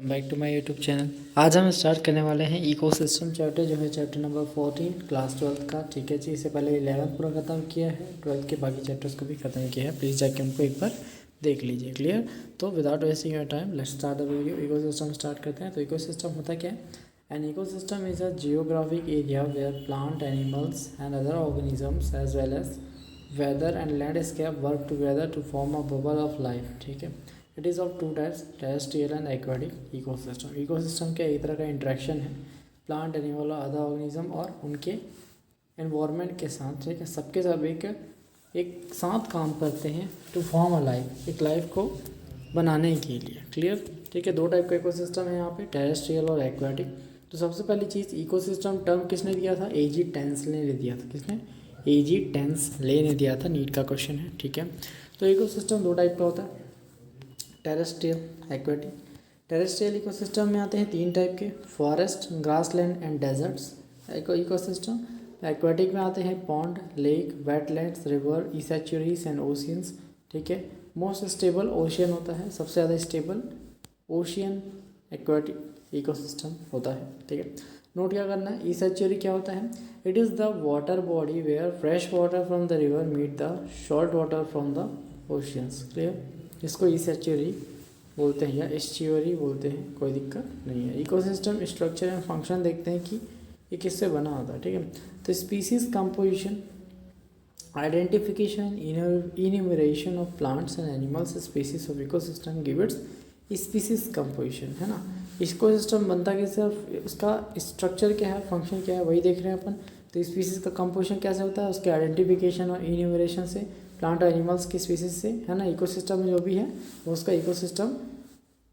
Back to my YouTube channel. आज हम start करने वाले हैं इकोसिस्टम चैप्टर, जो है चैप्टर नंबर 14 क्लास 12 का। ठीक है जी, इससे पहले 11th पूरा ख़त्म किया है, 12th के बाकी चैप्टर्स को भी ख़त्म किया है। प्लीज़ जाके उनको एक बार देख लीजिए। क्लियर? तो without wasting your time let's start the video. Ecosystem start करते हैं। तो इकोसिस्टम होता क्या है? An ecosystem is a geographic area where plant, animals and other organisms as well as weather and landscape work together to form a bubble of life. ठीक है, it is of two types, terrestrial and aquatic ecosystem. Ecosystem क्या एक तरह का interaction है plant, animal और other organism और उनके एनवायरनमेंट के साथ। ठीक है, सबके सब एक साथ काम करते हैं टू फॉर्म अ लाइफ, एक लाइफ को बनाने के लिए। क्लियर? ठीक है, दो टाइप का इकोसिस्टम है यहाँ पे, टेरेस्ट्रियल और एक्वाटिक। तो सबसे पहली चीज़, इकोसिस्टम टर्म किसने दिया था? एजी टेंसले ने दिया था। किसने? एजी टेंसले ने दिया था। नीट का क्वेश्चन है। ठीक है, तो इकोसिस्टम दो टाइप का होता है, टेरेस्ट्रियल, एक्वेटिक। टेरेस्ट्रियल इकोसिस्टम में आते हैं तीन टाइप के, forest, grassland and deserts ecosystem. Aquatic में आते हैं pond, lake, wetlands, river, estuaries and oceans. ठीक है, मोस्ट स्टेबल ओशियन होता है, सबसे ज़्यादा स्टेबल ओशियन एक्वेटिक इकोसिस्टम होता है। ठीक है, नोट क्या करना है, ईसैचुरी क्या होता है? It is the water body where fresh water from the river meet the salt water from the oceans. Clear? इसको ईसैचुरी बोलते हैं या एस्च्यूरी बोलते हैं, कोई दिक्कत नहीं है। इकोसिस्टम स्ट्रक्चर एंड फंक्शन देखते हैं कि ये किससे बना होता है। ठीक है, तो species composition, identification, enumeration of plants and animals, species of ecosystem give its species composition, है ना। इकोसिस्टम बनता कैसे, उसका स्ट्रक्चर क्या है, फंक्शन क्या है, वही देख रहे हैं अपन। तो स्पीसीज का कंपोजिशन कैसे होता है, उसके आइडेंटिफिकेशन और इन्यूमरेशन से, प्लांट और एनिमल्स की स्पीसीज से, है ना। इकोसिस्टम में जो भी है वो उसका इकोसिस्टम,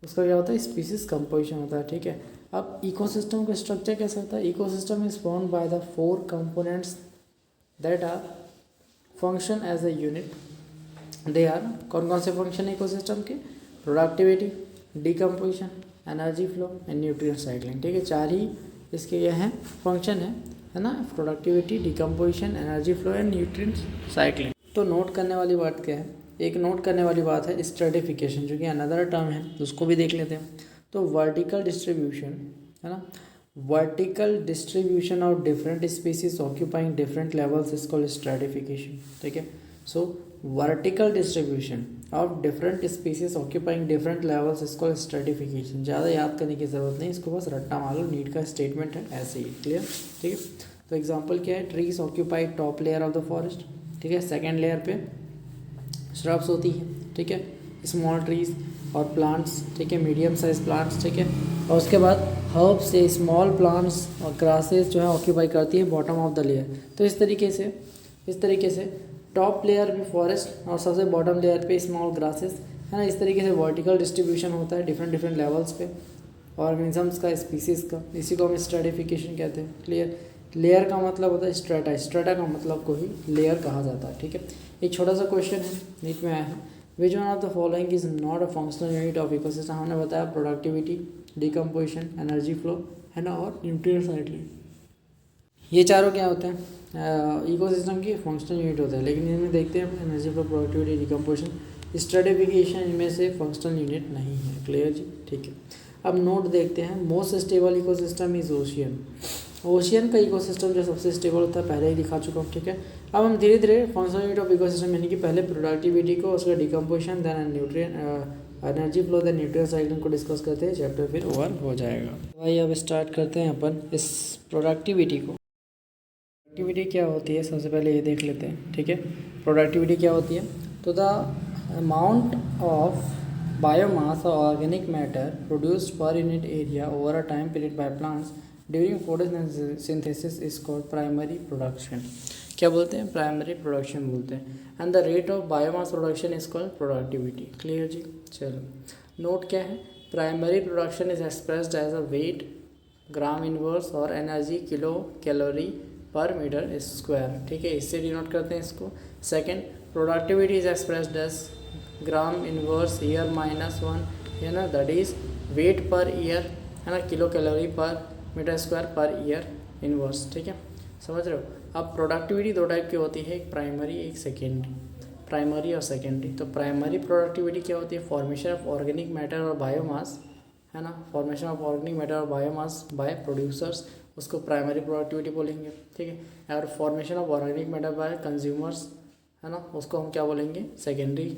उसका क्या होता है, स्पीसीज कंपोजिशन होता है। ठीक है, अब इकोसिस्टम का स्ट्रक्चर कैसे होता है? Ecosystem is formed by the 4 components that are function as a unit. They are, कौन कौन से फंक्शन है इकोसिस्टम के? Productivity, decomposition, energy flow and nutrient cycling. ठीक है, चार ही इसके ये हैं फंक्शन है ना, productivity, decomposition, energy flow and nutrient cycling. तो नोट करने वाली बात क्या है? एक नोट करने वाली बात है स्ट्रेटिफिकेशन, जो कि अनदर टर्म है, तो उसको भी देख लेते हैं। तो वर्टिकल डिस्ट्रीब्यूशन, है ना, vertical distribution of different species occupying different levels is called stratification. ठीक है, सो vertical distribution of different species occupying different levels is called stratification. ज़्यादा याद करने की ज़रूरत नहीं, इसको बस रट्टा मार लो, नीट का स्टेटमेंट है ऐसे ही। क्लियर? ठीक है, तो एग्जाम्पल क्या है? Trees occupy top layer of the forest. ठीक है, सेकेंड लेयर पे श्रब्स होती है। ठीक है, स्मॉल ट्रीज और प्लांट्स। ठीक है, मीडियम साइज प्लांट्स। ठीक है, और उसके बाद हर्ब्स से स्मॉल प्लांट्स और ग्रासेस जो है ऑक्यूपाई करती है बॉटम ऑफ द लेयर। तो इस तरीके से टॉप लेयर पे फॉरेस्ट और सबसे बॉटम लेयर पे स्मॉल ग्रासेस, है ना। इस तरीके से वर्टिकल डिस्ट्रीब्यूशन होता है डिफरेंट लेवल्स पे ऑर्गेनिजम्स का, स्पीसीज का। इसी को हम स्ट्रेटिफिकेशन कहते हैं। क्लियर? लेयर का मतलब होता है स्ट्रेटा, स्ट्रेटा का मतलब को ही लेयर कहा जाता है। ठीक है, एक छोटा सा क्वेश्चन है, नीट में आया है, which one of the following is not a functional unit of ecosystem. हमने बताया प्रोडक्टिविटी, डिकम्पोजिशन, एनर्जी फ्लो, है ना, और न्यूट्रिएंट साइक्लिंग। ये चारों क्या होते हैं? इकोसिस्टम की फंक्शनल यूनिट होते हैं, लेकिन इनमें देखते हैं energy flow, productivity, decomposition, stratification इनमें से फंक्शनल यूनिट नहीं है। क्लियर जी? ठीक है, अब नोट देखते हैं। Most stable ecosystem is ocean. Ocean का इकोसिस्टम जो सबसे स्टेबल होता है, पहले ही दिखा चुका हूँ। ठीक है, अब हम धीरे धीरे फंक्शनल यूनिट ऑफ इकोसिस्टम, यानी कि पहले प्रोडक्टिविटी को, उसका decomposition, then nutrient, energy flow, then nutrient cycling को डिस्कस करते हैं। चैप्टर फिर ओवर हो जाएगा। भाई अब स्टार्ट करते हैं अपन इस प्रोडक्टिविटी को। प्रोडक्टिविटी क्या होती है, सबसे पहले ये देख लेते हैं। ठीक है, प्रोडक्टिविटी क्या होती है? तो the amount of biomass or organic matter produced per unit area over a time period by plants during photosynthesis is called primary production. क्या बोलते हैं? प्राइमरी प्रोडक्शन बोलते हैं। And the rate of biomass production is called productivity. Clear जी? चलो, note क्या है? Primary production is expressed as a weight, gram inverse or energy kilo calorie per metre square. ठीक है, इससे डिनोट करते हैं इसको। Second, productivity is expressed as gram inverse year -1, है ना, that is weight per year, है ना, kilo calorie per metre square per year inverse. ठीक है, समझ रहे हो? अब प्रोडक्टिविटी दो टाइप की होती है, एक प्राइमरी, एक सेकेंडरी। प्राइमरी और सेकेंडरी। तो प्राइमरी प्रोडक्टिविटी क्या होती है? फॉर्मेशन ऑफ ऑर्गेनिक मैटर और बायोमास, है ना। फॉर्मेशन ऑफ ऑर्गेनिक मैटर और बायोमास बाय प्रोड्यूसर्स, उसको प्राइमरी प्रोडक्टिविटी बोलेंगे, ठीक है। और formation of organic matter bye consumers, है ना, उसको हम क्या बोलेंगे, सेकेंडरी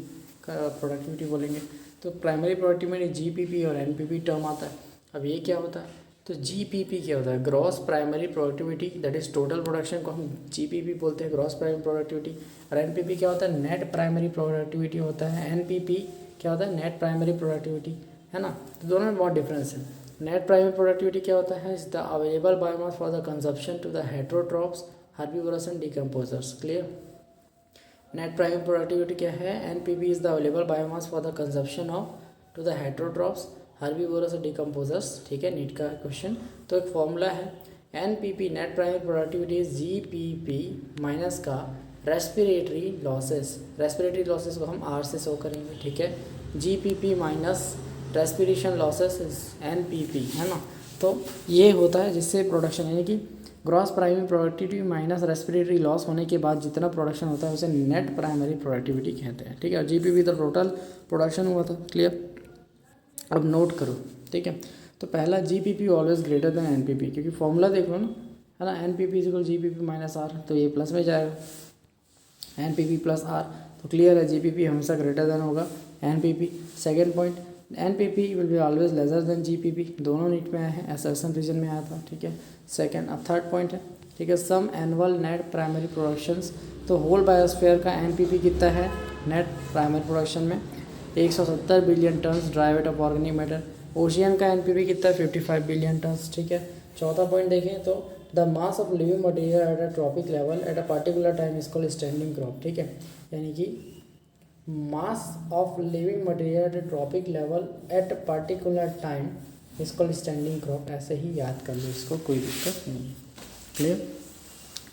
प्रोडक्टिविटी बोलेंगे। तो प्राइमरी प्रोडक्टिविटी जीपीपी और एनपीपी टर्म आता है। अब ये क्या होता है, तो जीपीपी क्या होता है, gross primary productivity, that is total production को हम जीपीपी बोलते हैं, ग्रॉस प्राइमरी प्रोडक्टिविटी। और एनपीपी क्या होता है, नेट प्राइमरी प्रोडक्टिविटी होता है। एनपीपी क्या होता है, नेट प्राइमरी प्रोडक्टिविटी, है ना। तो दोनों में बहुत डिफरेंस है। नेट प्राइमरी प्रोडक्टिविटी क्या होता है, is the available biomass for the consumption to the heterotrophs, herbivores and decomposers, clear. Net primary productivity क्या है, NPP is the available biomass for the consumption of to the heterotrophs, herbivores और decomposers, ठीक है, NEET का question. तो एक formula है, NPP net primary productivity GPP minus का रेस्पिरेटरी लॉसेस, रेस्पिरेटरी लॉसेस को हम आर से शो करेंगे, ठीक है। GPP minus respiration losses is NPP, है ना। तो ये होता है जिससे प्रोडक्शन, यानी कि gross primary productivity minus respiratory loss होने के बाद जितना प्रोडक्शन होता है उसे नेट प्राइमरी प्रोडक्टिविटी कहते हैं, ठीक है। और जीपीपी तो टोटल प्रोडक्शन हुआ था, क्लियर। अब नोट करो, ठीक है। तो पहला GPP always greater than NPP, क्योंकि फॉर्मूला देख लो ना, है ना, NPP equal GPP minus R, तो ये प्लस में जाएगा, एनपीपी प्लस आर, तो क्लियर है जीपीपी हमेशा ग्रेटर देन होगा NPP. Second point, NPP will be always lesser than GPP, दोनों नीट में आए हैं, असर्शन रीजन में आया था, ठीक है। सेकेंड, अब थर्ड पॉइंट है, ठीक है, सम एनुअल नेट प्राइमरी प्रोडक्शंस, तो होल बायोस्फीयर का एनपीपी कितना है नेट प्राइमरी प्रोडक्शन में, 170 billion turns dry weight of organic matter. Ocean का एनपीपी कितना है, 55 बिलियन टन्स, ठीक है। चौथा पॉइंट देखें तो the mass of living material at a tropic level at a particular time is called standing crop, ठीक है। यानी कि मास of living material at a tropic level at a particular time is called standing crop, ऐसे ही याद कर लो इसको, कोई दिक्कत नहीं है, क्लियर।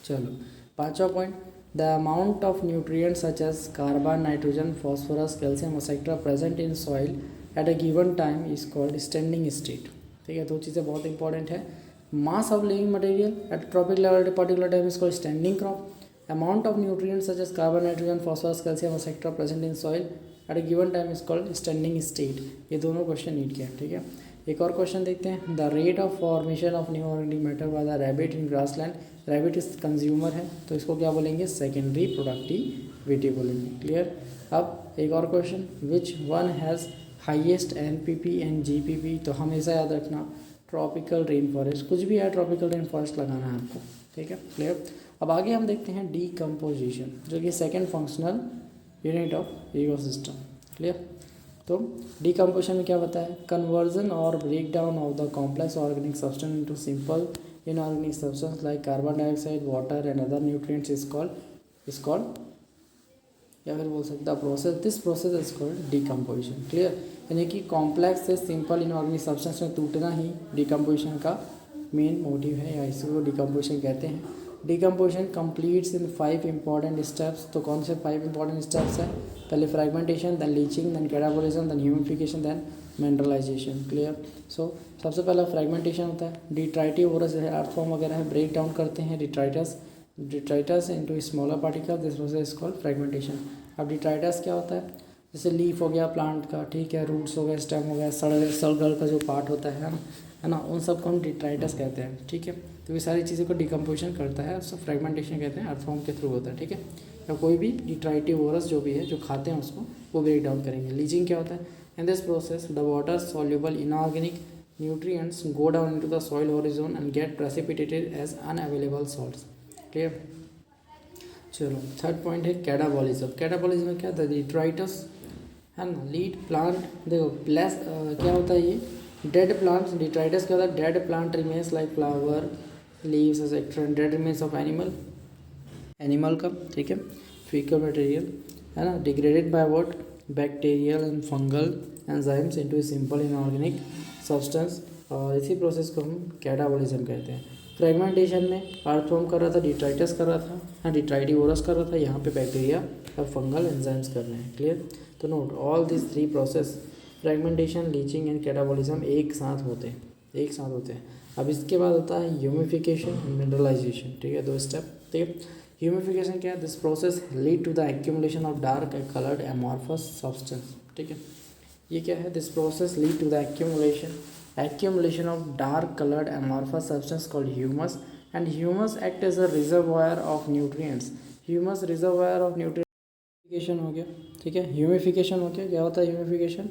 चलो पांचवा point, the amount of nutrients such as carbon, nitrogen, phosphorus, calcium et cetera present in soil at a given time is called standing state, ठीक है। दो चीज़ें बहुत इंपॉर्टेंट है, mass of living material at trophic level at a particular time is called standing crop, amount of nutrients such as carbon, nitrogen, phosphorus, calcium et cetera present in soil at a given time is called standing state. ये दोनों question NEET के हैं, ठीक है। एक और question देखते हैं, the rate of formation of new organic matter by the rabbit in grassland, rabbit इस कंज्यूमर है, तो इसको क्या बोलेंगे, सेकेंडरी प्रोडक्टिविटी बोलेंगे, क्लियर। अब एक और question, which one has highest NPP and GPP, तो हमेशा याद रखना ट्रॉपिकल रेन फॉरेस्ट, कुछ भी है ट्रॉपिकल रेन फॉरेस्ट लगाना है आपको, ठीक है, क्लियर। अब आगे हम देखते हैं डीकम्पोजिशन, जो कि second functional unit of ecosystem, clear. तो डीकम्पोजिशन में क्या होता है, कन्वर्जन और break down of the complex organic substance into simple inorganic substance like carbon dioxide, water and other nutrients is called या फिर बोल सकते हैं process, this process is called decomposition, clear. यानी कि कॉम्प्लेक्स से सिंपल इनऑर्गेनिक सब्सटेंस में टूटना ही डीकम्पोजिशन का मेन मोटिव है, या इसको डीकम्पोजिशन कहते हैं। Decomposition completes in 5 important steps, तो कौन से 5 इंपॉर्टेंट स्टेप्स हैं, पहले fragmentation, then leaching, then catabolism, then humification, then mineralisation, clear. So सबसे पहला फ्रेगमेंटेशन होता है, डिट्राइटिव ओरस है, अर्थफॉर्म वगैरह है, ब्रेक डाउन करते हैं detritus into smaller particle, this process is called fragmentation. अब डिट्राइटस क्या होता है, जैसे लीफ हो गया प्लांट का, ठीक है, रूट्स हो गया, स्टेम हो गया, सड़गल का जो पार्ट होता है ना, उन सब को हम डिट्राइटस कहते हैं, ठीक है। तो ये सारी चीज़ों को डिकम्पोजिशन करता है, उसको फ्रेगमेंटेशन कहते हैं, अर्थफॉर्म के थ्रू होता है, ठीक है। या कोई भी डिट्राइटिव ओरस जो भी है जो खाते हैं उसको वो ब्रेक डाउन करेंगे। लीचिंग क्या होता है, in this process the water soluble inorganic nutrients go down into the soil horizon and get precipitated as unavailable salts, clear. चलो थर्ड पॉइंट है कैटाबॉलिज्म। कैटाबॉलिज्म में क्या था, डिट्राइटस है ना, लीड प्लांट, देखो प्लस क्या होता है ये डेड प्लांट्स, डिट्राइटस क्या होता है, dead plant remains like flower, leaves etcetera, dead remains of animal का, ठीक है, फीकल मटेरियल, है ना, degraded by what, bacterial and fungal enzymes into simple inorganic substance, और इसी प्रोसेस को हम कैटाबॉलिज्म कहते हैं। फ्रेगमेंटेशन में अर्थवॉर्म कर रहा था, डिट्राइटस कर रहा था, हाँ डिट्राइटिवोरस कर रहा था, यहाँ पे बैक्टीरिया और फंगल एंजाइम्स कर रहे हैं, क्लियर। तो note all this 3 process, fragmentation, leaching and catabolism एक साथ होते हैं। अब इसके बाद होता है ह्यूमिफिकेशन एंड मिनरलाइजेशन, ठीक है, 2 स्टेप, ठीक है। ह्यूमिफिकेशन क्या है, this process lead to the accumulation of dark and coloured amorphous substance, ठीक है। ये क्या है, this process lead to the accumulation accumulation of dark colored amorphous substance called humus, and humus act as a reservoir of nutrients. Humus reservoir of nutrients हो गया, ठीक है, humification हो गया. क्या होता है ह्यूमिफिकेशन,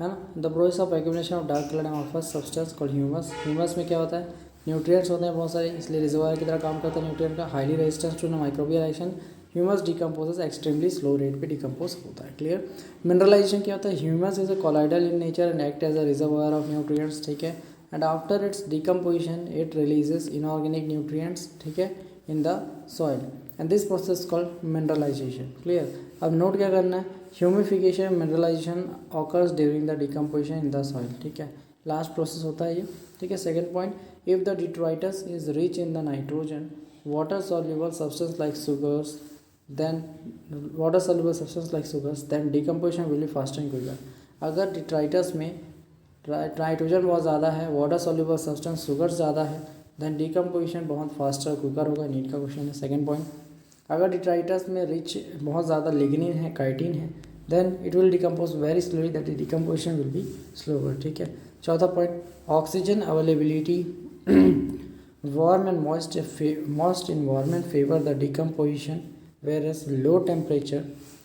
है ना, the process of accumulation of dark colour amorphous substance called humus. Humus में क्या होता है, न्यूट्रिएंट्स होते हैं बहुत सारे, इसलिए रिजर्वायर की तरह काम करता है न्यूट्रिएंट का. Highly resistance to microbial action. Humus decomposes extremely slow rate पे डिकम्पोज होता है. क्लियर. मिनरलाइजेशन क्या होता है, humus is a colloidal in nature and act as a reservoir of nutrients, ठीक है, and after its decomposition it releases inorganic nutrients, ठीक है, in the soil, and this process called mineralisation. Clear. अब note क्या करना है, humification mineralisation occurs during the decomposition in the soil, ठीक है, लास्ट प्रोसेस होता है ये, ठीक है. Second point, if the detritus is rich in the nitrogen water soluble substance like sugars, then then decomposition will be faster and quicker. अगर detritus में nitrogen बहुत ज़्यादा है, वाटर सॉल्युबल सब्सटेंस शुगर ज़्यादा है, देन डिकम्पोजिशन बहुत faster quicker होगा. NEET का क्वेश्चन है. सेकंड पॉइंट, अगर डिट्राइटस में रिच बहुत ज़्यादा लिग्निन है, काइटिन है, then it will decompose very slowly, that decomposition will be slower, ठीक है. चौथा point, oxygen availability. Warm and moist environment favor the decomposition, whereas low temperature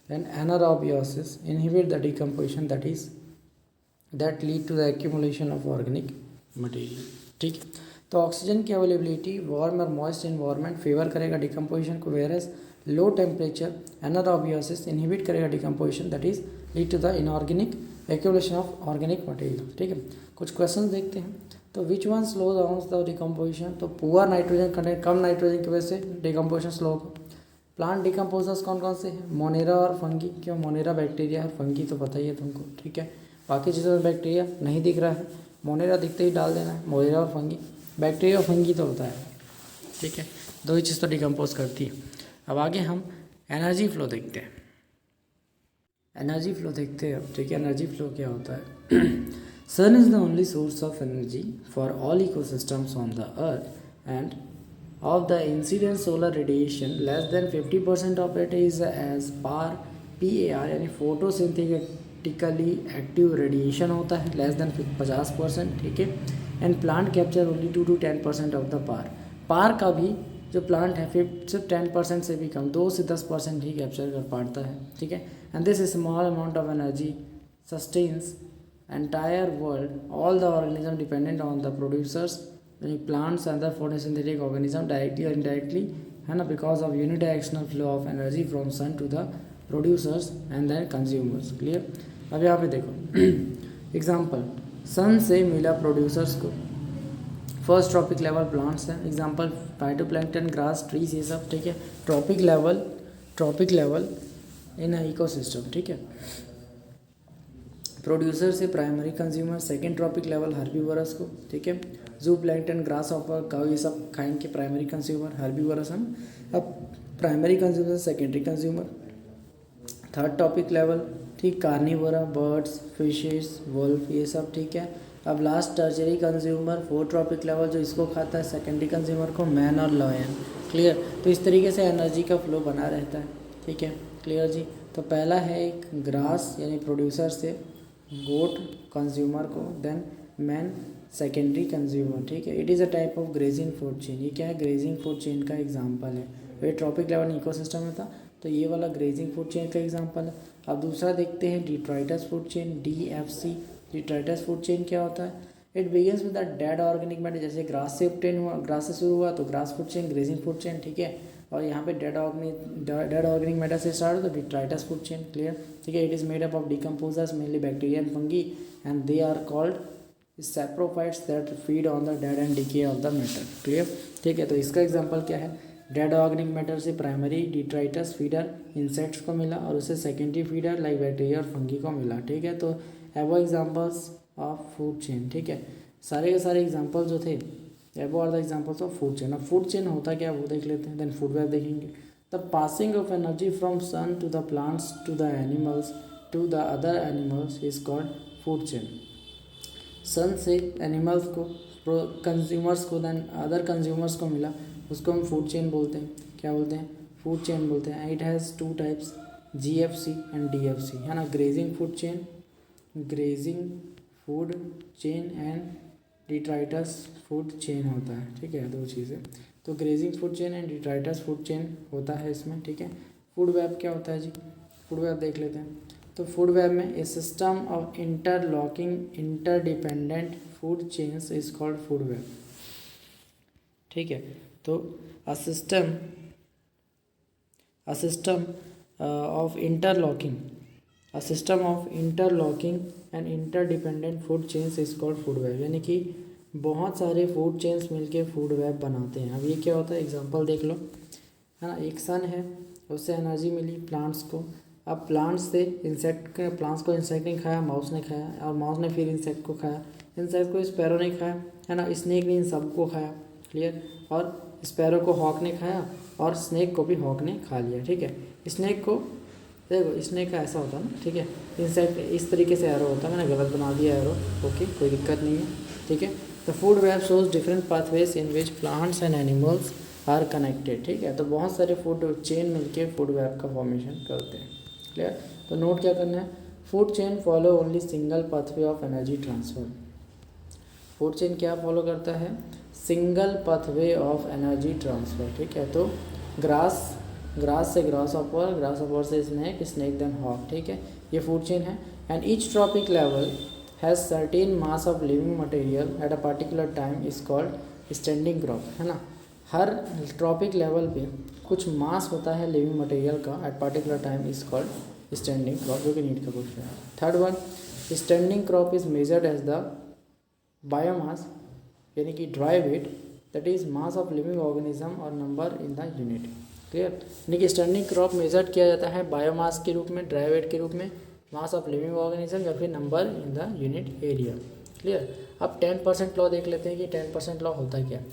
and anaerobiosis inhibit the decomposition, that lead to the accumulation of organic material, ठीक है. तो oxygen की availability warm और moist environment favour करेगा decomposition को, versus low temperature anaerobiosis inhibit करेगा decomposition, that is lead to the inorganic accumulation of organic material, ठीक है. कुछ क्वेश्चन देखते हैं. तो which one slow down the decomposition, तो पुअर नाइट्रोजन कंटेंट, कम नाइट्रोजन की वजह से डिकम्पोजिशन स्लो होगा. प्लांट डिकम्पोजर्स कौन कौन से हैं, मोनेरा और फंगी. क्यों, मोनेरा बैक्टीरिया है, फंगी तो पता ही है तुमको, ठीक है. बाकी चीज़ों में बैक्टीरिया नहीं दिख रहा है, मोनेरा दिखते ही डाल देना है, मोनेरा और फंगी. बैक्टीरिया और फंगी तो होता है, ठीक है, दो ही चीज़ तो डिकम्पोज करती है. अब आगे हम एनर्जी फ्लो देखते हैं. एनर्जी फ्लो देखते हैं अब, ठीक है. एनर्जी फ्लो क्या होता है. Sun is the only source of energy for all ecosystems on the earth, and of the incident solar radiation less than 50% of it is as PAR, यानी photosynthetically active radiation होता है, less than 50%, ठीक है. And plant capture only 2 to 10% of the PAR. PAR का भी जो plant है सिर्फ 10% से भी कम, 2 से 10% ही कैप्चर कर पाता है, ठीक है. And this small amount of energy sustains entire world, all the organism dependent on the producers, plants and the photosynthetic organism directly or indirectly, है ना, because of unidirectional flow of energy from sun to the producers and then consumers. Clear. अब यहाँ पे देखो example, सन से मिला producers को, first trophic level plants हैं, एग्जाम्पल फाइटोप्लैंक्टन, ग्रास, ट्रीज, ये सब, ठीक है. ट्रॉपिक लेवल इन इकोसिस्टम, ठीक है. प्रोड्यूसर से primary consumer, second trophic level herbivores को, ठीक है. जू प्लैंक्टन, ग्रास हॉपर, काउ, ये सब खाएंगे प्राइमरी कंज्यूमर, हर्बीवरस हम. अब primary consumer, secondary consumer. Third topic level, ठीक, कार्निवोरा, बर्ड्स, फिशेस, वुल्फ, ये सब, ठीक है. अब last tertiary consumer, fourth trophic level, जो इसको खाता है, सेकेंडरी कंज्यूमर को मैन और लॉयन. क्लियर. तो इस तरीके से एनर्जी का फ्लो बना रहता है, ठीक है. क्लियर जी. तो पहला है एक ग्रास यानी प्रोड्यूसर से गोट कंज्यूमर को, देन मैन सेकेंडरी कंज्यूमर, ठीक है. It is a type of grazing food chain. ये क्या है, ग्रेजिंग फूड चेन का एग्जांपल है. ये ट्रॉपिक लेवल इकोसिस्टम में था, तो ये वाला ग्रेजिंग फूड चेन का एग्जांपल है. अब दूसरा देखते हैं detritus food chain, DFC. Detritus food chain क्या होता है, it begins with the dead organic matter. जैसे ग्रास से ऑब्टेन हुआ, ग्रास से शुरू हुआ तो grass food chain, grazing food chain, ठीक है. और यहाँ पे डेड ऑर्गेनिक मैटर से स्टार्ट हो तो डिट्राइटस फूड चेन. क्लियर, ठीक है. It is made up of decomposers mainly bacteria and fungi, and they are called saprophytes that feed on the dead and decay of the matter. Clear, ठीक है. तो इसका example क्या है, dead organic matter से primary detritus feeder insects को मिला और उसे सेकेंडरी फीडर लाइक बैक्टीरिया और फंगी को मिला, ठीक है. तो एवो एग्जाम्पल्स ऑफ फूड चेन, ठीक है. सारे के सारे एग्जाम्पल जो थे above are the examples of food chain. अब फूड चेन होता क्या वो देख लेते हैं, देन फूड वेब देखेंगे. The passing of energy from sun to the plants to the animals to the other animals is called food chain. Sun से animals को, कंज्यूमर्स को, देन अदर कंज्यूमर्स को मिला, उसको हम फूड चेन बोलते हैं. क्या बोलते हैं, फूड चेन बोलते हैं. It has 2 types, GFC and DFC, है ना. Grazing food chain, grazing food chain and detritus food chain होता है, ठीक है, दो चीज़ें। तो grazing food chain and detritus food chain होता है इसमें, ठीक है। फूड वेब क्या होता है जी, फूड वेब देख लेते हैं। तो फूड वेब में a system of interlocking interdependent food chains is called food web, ठीक है। तो a system of interlocking and interdependent food chains is called food web, यानी कि बहुत सारे फूड चेन्स मिलके फूड वेब बनाते हैं। अब ये क्या होता है, एग्जांपल देख लो, है ना। एक सन है, उससे एनर्जी मिली प्लांट्स को। अब प्लांट्स को इंसेक्ट ने खाया, माउस ने खाया, और माउस ने फिर इंसेक्ट को खाया, इंसेक्ट को स्पैरो ने खाया, है ना, स्नेक ने इन सबको खाया, क्लियर। और स्पैरो को हॉक ने खाया और स्नेक को भी हॉक ने खा लिया, ठीक है। स्नेक को देखो, स्नेक का ऐसा होता है ना, ठीक है। इंसेक्ट इस तरीके से एरो होता है, मैंने गलत बना दिया एरो, ओके, कोई दिक्कत नहीं है, ठीक है। The food web shows different pathways in which plants and animals are connected, ठीक है। तो बहुत सारे फूड चेन मिलके फूड वेब का फॉर्मेशन करते हैं, क्लियर। तो नोट क्या करना है, food chain follow only single pathway of energy transfer. Food chain क्या फॉलो करता है, single pathway of energy transfer, ठीक है। तो ग्रास से ग्रास ऑपर से स्नेक देन हॉक, ठीक है, ये फूड चेन है। And each trophic level has certain mass of living material eight a particular time is called standing crop, है ना। हर ट्रॉपिक लेवल पे कुछ मास होता है लिविंग मटेरियल का at particular time is called standing crop, जो कि नीट का क्वेश्चन है। Third one, standing crop is measured as the biomass, यानी कि dry weight, that is mass of living organism or number in the unit, clear. यानी कि standing crop major किया जाता है बायोमास के रूप में, ड्राई वेट के रूप में, मास ऑफ लिविंग ऑर्गेनिज्म या फिर number in the unit area, clear. अब 10% लॉ देख लेते हैं कि 10% लॉ होता क्या है।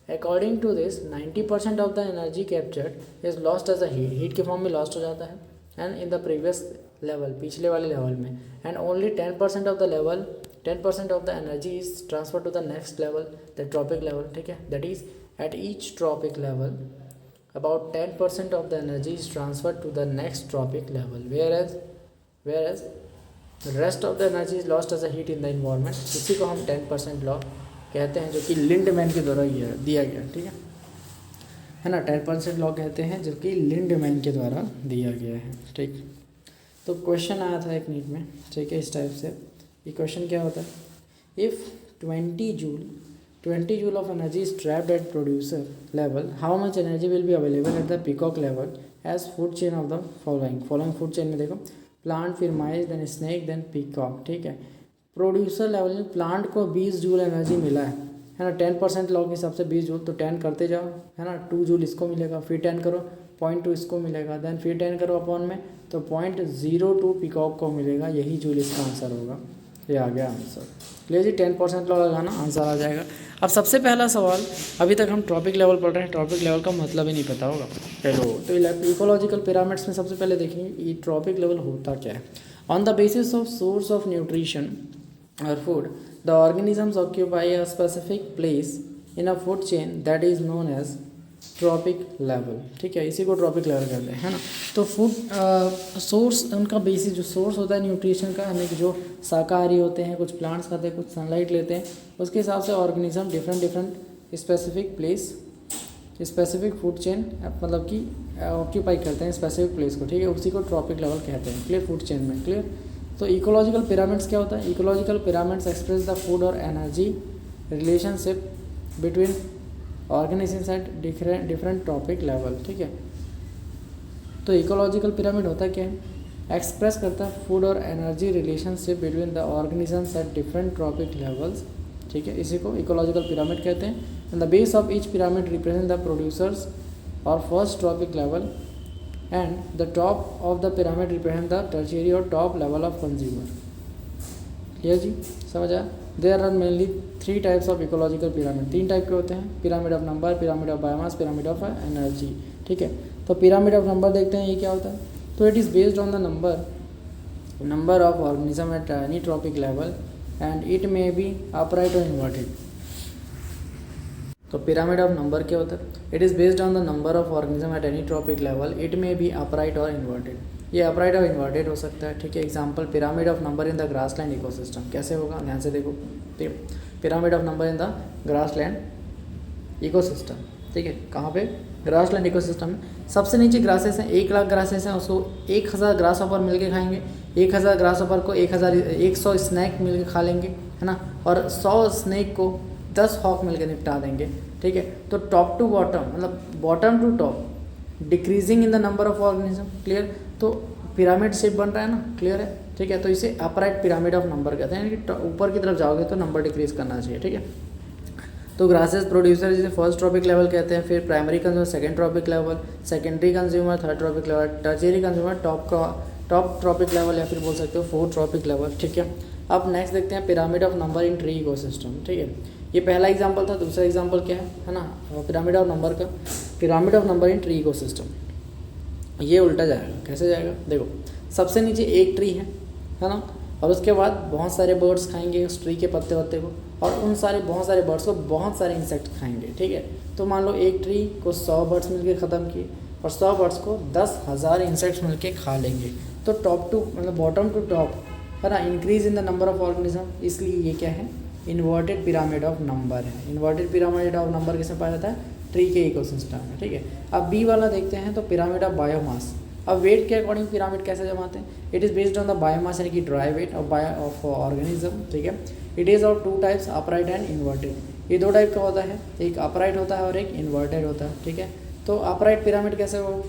According to this 90% of the energy captured is lost as a heat के फॉर्म में लॉस्ट हो जाता है, and in the previous level, पिछले वाले लेवल में, and only 10% of the energy is transfer to the next level, the trophic level, ठीक है। That is at each trophic level about 10% of the energy is transferred to the next tropic level, whereas the rest of the energy is lost as a heat in the environment। इसी को हम 10% law कहते हैं, जो कि Lindeman के द्वारा दिया गया, ठीक है ना। 10% लॉ कहते हैं जो कि लिंडमैन के द्वारा दिया गया है, ठीक। तो क्वेश्चन आया था एक नीट में, ठीक है, इस टाइप से। ये क्वेश्चन क्या होता है, if 20 joule of energy is trapped at producer level, how much energy will be available at the peacock level as food chain of the following food chain में देखो, प्लांट, फिर माइस, देन स्नेक, देन पीकॉक, ठीक है। Producer level में plant को 20 joule energy मिला है ना। 10% लॉ के हिसाब से 20 जूल, तो 10 करते जाओ, है ना। 2 जूल इसको मिलेगा, फिर 10 करो, 0.2 इसको मिलेगा, देन फिर 10 करो अपॉन में, तो 0.02 पीकॉक को मिलेगा, यही जूल इसका आंसर होगा। ये आ गया आंसर, क्लियर जी। 10% लॉ लगाना, आंसर आ जाएगा। अब सबसे पहला सवाल, अभी तक हम ट्रॉपिक लेवल पढ़ रहे हैं, ट्रॉपिक लेवल का मतलब ही नहीं पता होगा, चलो। तो इकोलॉजिकल पिरामिड्स में सबसे पहले देखेंगे ये ट्रॉपिक लेवल होता क्या है। On the basis of source of nutrition और food, the organisms occupy a specific place in a food chain that is known as trophic level, ठीक है। इसी को ट्रॉपिक लेवल कहते हैं, है ना। तो फूड सोर्स, उनका बेसिस जो सोर्स होता है न्यूट्रिशन का, यानी कि जो शाकाहारी होते हैं, कुछ प्लांट्स खाते हैं, कुछ सनलाइट लेते हैं, उसके हिसाब से organism different specific place, specific food chain मतलब कि ऑक्यूपाई करते हैं स्पेसिफिक प्लेस को, ठीक है। उसी को ट्रॉपिक लेवल कहते हैं, क्लियर, फूड चेन में, क्लियर। तो इकोलॉजिकल पिरामिड्स क्या होता है, ecological pyramids express the food और energy relationship between organisms at different trophic level, ठीक है। तो इकोलॉजिकल पिरामिड होता क्या है, एक्सप्रेस करता है फूड और energy relationship between the organisms at different trophic levels, ठीक है। इसी को इकोलॉजिकल पिरामिड कहते हैं। And the base of each pyramid represent the producers और first trophic level, and the top of the pyramid represent the tertiary और top level of consumer, clear जी, समझ आया। There are mainly 3 types of ecological pyramid, 3 type के होते हैं, pyramid of number, pyramid of biomass, pyramid of energy, ठीक है। तो पिरामिड ऑफ नंबर देखते हैं, ये क्या होता है। तो it is based on the number of organism at any tropic level and it may be upright और इन्वर्टेड। तो पिरामिड ऑफ नंबर क्या होता है, it is based on the number of organism at any trophic level, it may be upright और inverted. ये upright और inverted हो सकता है, ठीक है। Example pyramid of number in the grassland ecosystem, कैसे होगा, ध्यान से देखो। Pyramid of number in the grassland ecosystem. ठीक है, कहाँ पे? ग्रासलैंड इकोसिस्टम में सबसे नीचे ग्रासेस हैं, 1,00,000 ग्रासेस हैं, उसको 1,000 ग्रास ऑफर मिल के खाएंगे, 1,000 ग्रास ऑफर को 100 स्नैक मिल के खा लेंगे, है ना, और 100 स्नैक को 10 हॉक मिल के निपटा देंगे। ठीक है, तो टॉप टू बॉटम मतलब bottom to top decreasing in the number of organism. Clear? तो पिरामिड शेप बन रहा है ना, क्लियर है? ठीक है, तो इसे अपराइट पिरामिड ऑफ नंबर कहते हैं, यानी कि ऊपर की तरफ जाओगे तो नंबर डिक्रीज करना चाहिए। ठीक है, तो ग्रासेस प्रोड्यूसर जिसे फर्स्ट ट्रॉपिक लेवल कहते हैं, फिर primary consumer second trophic level, secondary consumer third trophic level, tertiary consumer top trophic level, या फिर बोल सकते हो फोर्थ ट्रॉपिक लेवल। ठीक है, अब नेक्स्ट देखते हैं pyramid of number in tree ecosystem. ठीक है, ये पहला एग्जांपल था। दूसरा एग्जांपल क्या है ना, पिरामिड ऑफ नंबर का, pyramid of number in tree ecosystem. ये उल्टा जाएगा, कैसे जाएगा? देखो, सबसे नीचे एक ट्री है ना, और उसके बाद बहुत सारे बर्ड्स खाएंगे उस ट्री के पत्ते वत्ते को, और उन सारे बहुत सारे बर्ड्स को बहुत सारे इंसेक्ट खाएंगे। ठीक है, तो मान लो एक ट्री को 100 बर्ड्स मिलकर ख़त्म किए और 100 बर्ड्स को 10,000 इंसेक्ट्स मिलके खा लेंगे। तो टॉप टू मतलब बॉटम टू टॉप, है ना, increase in the number of organism, इसलिए ये क्या है? इन्वर्टेड पिरामिड ऑफ नंबर है। इन्वर्टेड पिरामिड ऑफ नंबर किसमें पाया जाता है? ट्री के इकोसिस्टम में। ठीक है, अब बी वाला देखते हैं, तो पिरामिड ऑफ बायोमास। अब वेट के अकॉर्डिंग पिरामिड कैसे जमाते हैं? It is based on the biomass, यानी कि ड्राई वेट ऑफ ऑर्गेनिज्म। ठीक है, it is of 2 types, upright and inverted. ये 2 टाइप का होता है, एक अपराइट होता है और एक इन्वर्टेड होता है। ठीक है, तो अपराइट पिरामिड कैसे हो?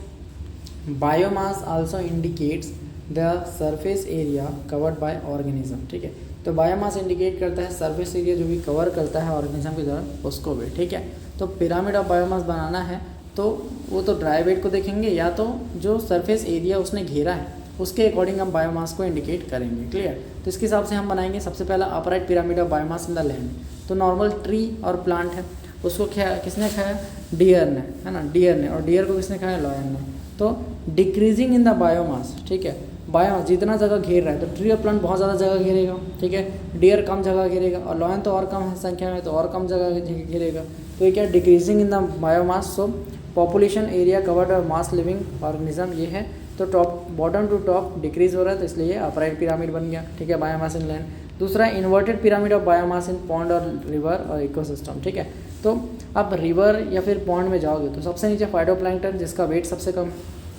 Biomass also indicates the surface area covered by organism. ठीक है, तो बायोमास इंडिकेट करता है सरफेस एरिया जो भी कवर करता है ऑर्गेनिज्म की तरफ, उसको भी। ठीक है, तो पिरामिड ऑफ बायोमास बनाना है तो वो तो ड्राई वेट को देखेंगे, या तो जो सरफेस एरिया उसने घेरा है उसके अकॉर्डिंग हम बायोमास को इंडिकेट करेंगे। क्लियर? तो इसके हिसाब से हम बनाएंगे सबसे पहला upright pyramid of biomass in the land. तो नॉर्मल ट्री और प्लांट है, उसको किसने खाया? डियर ने, है ना, डियर ने, और डियर को किसने खाया? लॉयन ने। तो डिक्रीजिंग इन द बायोमास। ठीक है, बायोमास जितना जगह घेर रहा है, तो ट्री और प्लांट बहुत ज़्यादा जगह घेरेगा। ठीक है, डियर कम जगह घेरेगा, और लॉयन तो और कम संख्या में, तो और कम जगह घेरेगा। तो ये क्या? Decreasing in the biomass. So population area covered और मास लिविंग ऑर्गेनिज्म ये है, तो top bottom to top decrease हो रहा है, तो इसलिए ये अपराइट पिरामिड बन गया। ठीक है, बायोमास इन लैंड। दूसरा inverted pyramid of biomass in pond और रिवर और इकोसिस्टम। ठीक है, तो अब रिवर या फिर पॉन्ड में जाओगे तो सबसे नीचे फाइटोप्लैंक्टन जिसका वेट सबसे कम,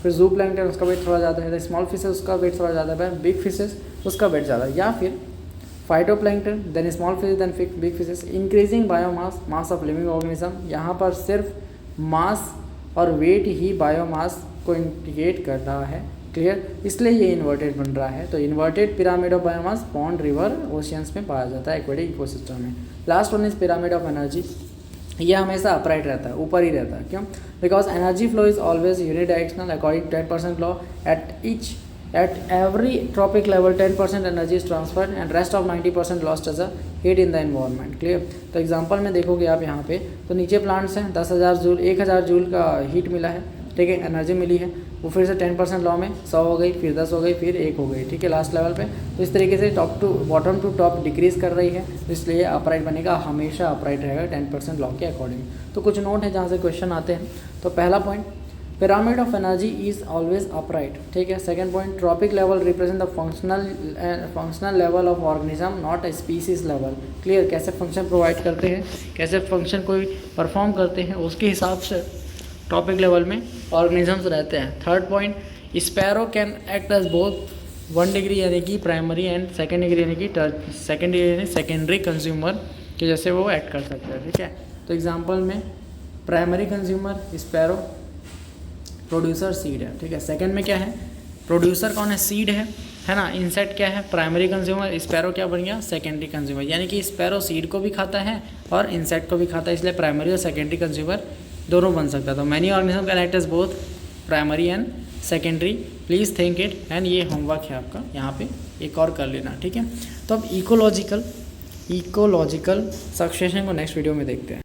फिर जू प्लैंक्टन उसका वेट थोड़ा ज़्यादा है, स्मॉल फिशेस उसका वेट थोड़ा ज़्यादा है, बिग फिशेस उसका वेट ज़्यादा, या फिर phytoplankton then small fishes then big fishes. Increasing biomass mass of living organism, यहाँ पर सिर्फ मास और वेट ही बायोमास को इंडिकेट कर रहा है। क्लियर? इसलिए ये इन्वर्टेड बन रहा है। तो inverted pyramid of biomass pond, river, oceans में पाया जाता है, एक्वेटिक इकोसिस्टम में। Last one is pyramid of energy. ये हमेशा अपराइट रहता है, ऊपर ही रहता है। क्यों? Because energy flow is always unidirectional according to 10% law. At every tropic level 10% energy is transferred and rest of 90% lost as a heat in the environment. Clear? तो example में देखोगे आप यहाँ पे, तो नीचे प्लांट्स हैं, 10,000 जूल, 1,000 जूल का हीट मिला है। ठीक है, एनर्जी मिली है, वो फिर से 10% लॉ में 100 हो गई, फिर 10 हो गई, फिर 1 हो गई। ठीक है, लास्ट लेवल पे। तो इस तरीके से top to bottom to top decrease कर रही है, तो इसलिए अपराइट बनेगा, हमेशा अपराइट रहेगा 10% लॉ के अकॉर्डिंग। तो कुछ नोट है जहाँ से क्वेश्चन आते हैं। तो पहला point, pyramid of energy is always upright. ठीक है, second point, trophic level represent the functional level of organism not a species level. Clear? कैसे फंक्शन प्रोवाइड करते हैं, कैसे फंक्शन कोई परफॉर्म करते हैं, उसके हिसाब से टॉपिक लेवल में ऑर्गेनिजम्स रहते हैं। Third point, sparrow can act as both 1 degree यानी कि प्राइमरी एंड 2nd डिग्री यानी कि सेकेंडरी कंज्यूमर के जैसे वो एक्ट कर सकते हैं। ठीक है, तो एग्जांपल में primary consumer sparrow, producer seed है। ठीक है, सेकंड में क्या है? प्रोड्यूसर कौन है? सीड है ना। इंसेक्ट क्या है? Primary consumer. स्पैरो क्या बन गया? Secondary consumer. यानी कि स्पैरो सीड को भी खाता है और इंसेक्ट को भी खाता है, इसलिए प्राइमरी और सेकेंडरी कंज्यूमर दोनों बन सकता था। Many organism can act as both primary and secondary, please think it. And ये होमवर्क है आपका, यहाँ पे एक और कर लेना। ठीक है, तो अब इकोलॉजिकल सक्सेशन को नेक्स्ट वीडियो में देखते हैं।